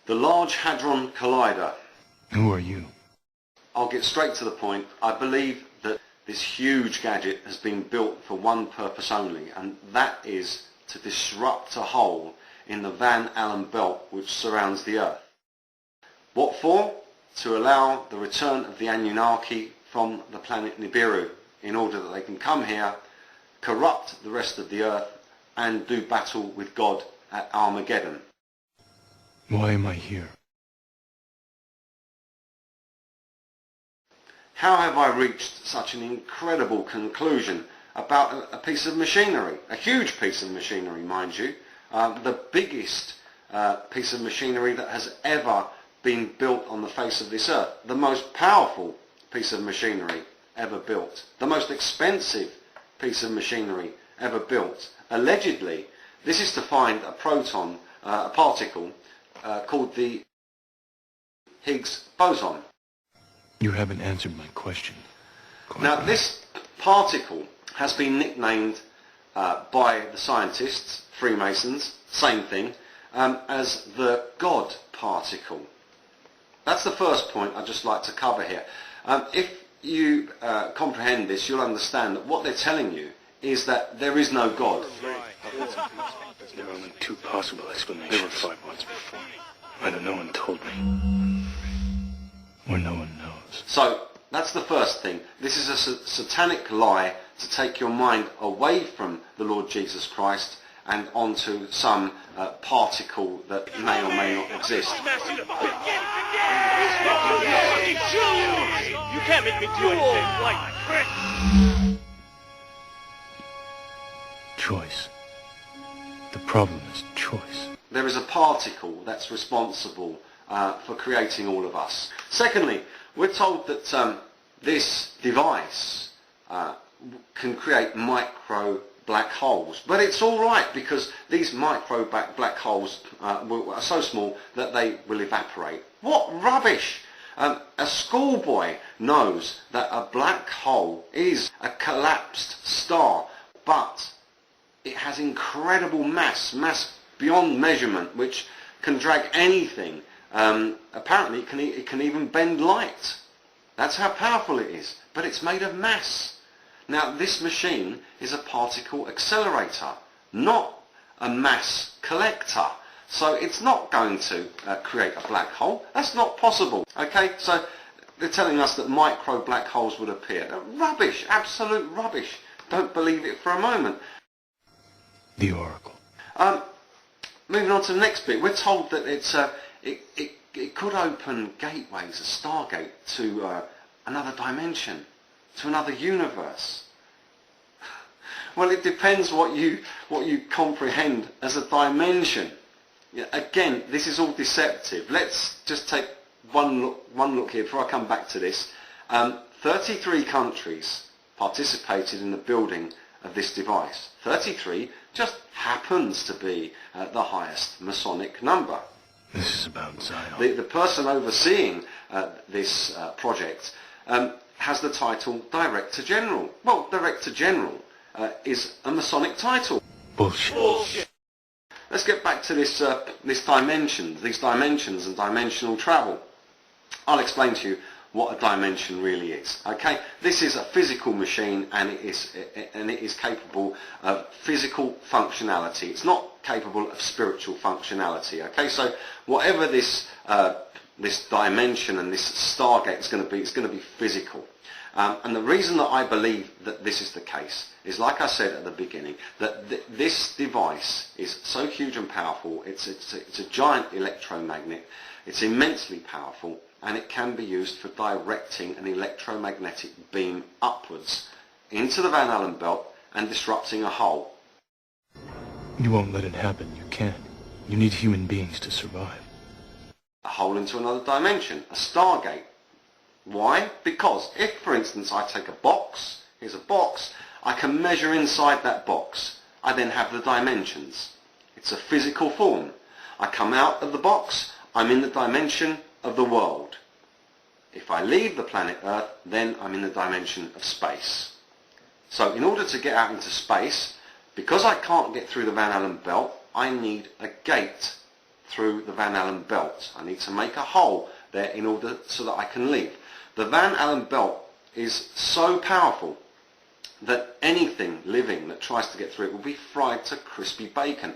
The Large Hadron Collider. Who are you? I'll get straight to the point. I believe that this huge gadget has been built for one purpose only, and that is to disrupt a hole in the Van Allen belt which surrounds the Earth. What for? To allow the return of the Anunnaki from the planet Nibiru, in order that they can come here, corrupt the rest of the Earth, and do battle with God at Armageddon. Why am I here? How have I reached such an incredible conclusion about a piece of machinery? A huge piece of machinery, mind you. The biggest piece of machinery that has ever been built on the face of this earth. The most powerful piece of machinery ever built. The most expensive piece of machinery ever built. Allegedly, this is to find a proton, a particle, called the Higgs boson. You haven't answered my question. Now, this particle has been nicknamed by the scientists, Freemasons, same thing, as the God particle. That's the first point I'd just like to cover here. If you comprehend this, you'll understand that what they're telling you is that there is no God. There are only two possible explanations. There were 5 months before. Either no one told me, or no one knows. So, that's the first thing. This is a satanic lie to take your mind away from the Lord Jesus Christ and onto some particle that may or may not exist. You can't make me do anything like Choice. The problem is choice. There is a particle that's responsible for creating all of us. Secondly, we're told that this device can create micro black holes. But it's all right, because these micro black holes are so small that they will evaporate. What rubbish! A schoolboy knows that a black hole is a collapsed star, but it has incredible mass beyond measurement, which can drag anything. Apparently it can even bend light. That's how powerful it is, but it's made of mass. Now, this machine is a particle accelerator, not a mass collector. So it's not going to create a black hole. That's not possible. Okay, so they're telling us that micro black holes would appear. Rubbish, absolute rubbish. Don't believe it for a moment. The Oracle. Moving on to the next bit, we're told that it could open gateways, a stargate, to another dimension, to another universe. Well, it depends what you comprehend as a dimension. Yeah, again, this is all deceptive. Let's just take one look here before I come back to this. 33 countries participated in the building of this device. 33 just happens to be the highest Masonic number. This is about Zion. The person overseeing this project has the title Director General. Well, Director General is a Masonic title. Bullshit. Bullshit. Let's get back to these dimensions and dimensional travel. I'll explain to you what a dimension really is. Okay, this is a physical machine, and it is capable of physical functionality. It's not capable of spiritual functionality. Okay, so whatever this dimension and this stargate is going to be, it's going to be physical. And the reason that I believe that this is the case is, like I said at the beginning, that this device is so huge and powerful. It's a giant electromagnet. It's immensely powerful, and it can be used for directing an electromagnetic beam upwards into the Van Allen belt and disrupting a hole. You won't let it happen. You can't. You need human beings to survive. A hole into another dimension, a stargate. Why? Because if, for instance, I take a box, here's a box, I can measure inside that box. I then have the dimensions. It's a physical form. I come out of the box, I'm in the dimension of the world. If I leave the planet Earth, then I'm in the dimension of space. So in order to get out into space, because I can't get through the Van Allen belt, I need a gate through the Van Allen belt. I need to make a hole there in order so that I can leave. The Van Allen belt is so powerful that anything living that tries to get through it will be fried to crispy bacon.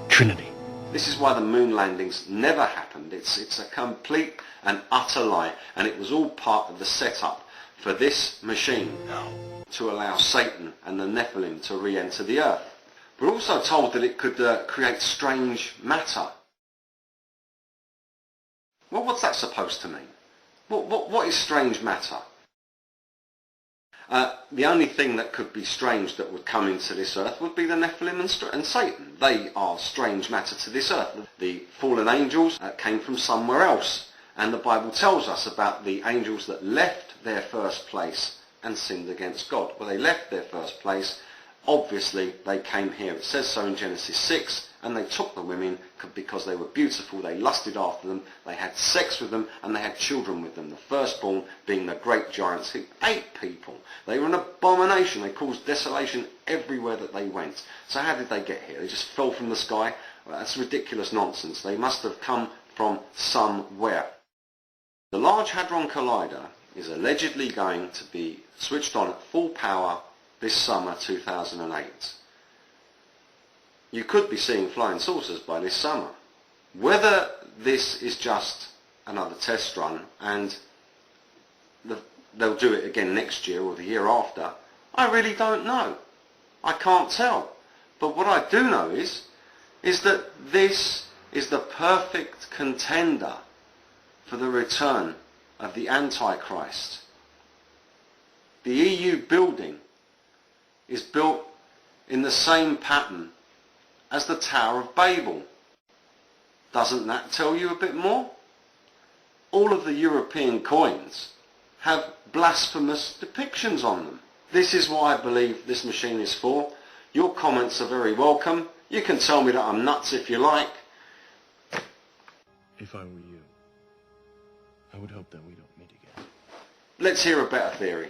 Trinity. This is why the moon landings never happened. It's a complete and utter lie, and it was all part of the setup for this machine to allow Satan and the Nephilim to re-enter the earth. We're also told that it could create strange matter. Well, what's that supposed to mean? What is strange matter? The only thing that could be strange that would come into this earth would be the Nephilim and Satan. They are strange matter to this earth. The fallen angels came from somewhere else, and the Bible tells us about the angels that left their first place and sinned against God. Well, they left their first place. Obviously, they came here. It says so in Genesis 6, and they took the women because they were beautiful. They lusted after them. They had sex with them, and they had children with them. The firstborn being the great giants who ate people. They were an abomination. They caused desolation everywhere that they went. So how did they get here? They just fell from the sky? Well, that's ridiculous nonsense. They must have come from somewhere. The Large Hadron Collider is allegedly going to be switched on at full power this summer 2008. You could be seeing flying saucers by this summer. Whether this is just another test run and they'll do it again next year or the year after, I really don't know. I can't tell. But what I do know is that this is the perfect contender for the return of the Antichrist. The EU building is built in the same pattern as the Tower of Babel. Doesn't that tell you a bit more? All of the European coins have blasphemous depictions on them. This is what I believe this machine is for. Your comments are very welcome. You can tell me that I'm nuts if you like. If I were you, I would hope that we don't meet again. Let's hear a better theory.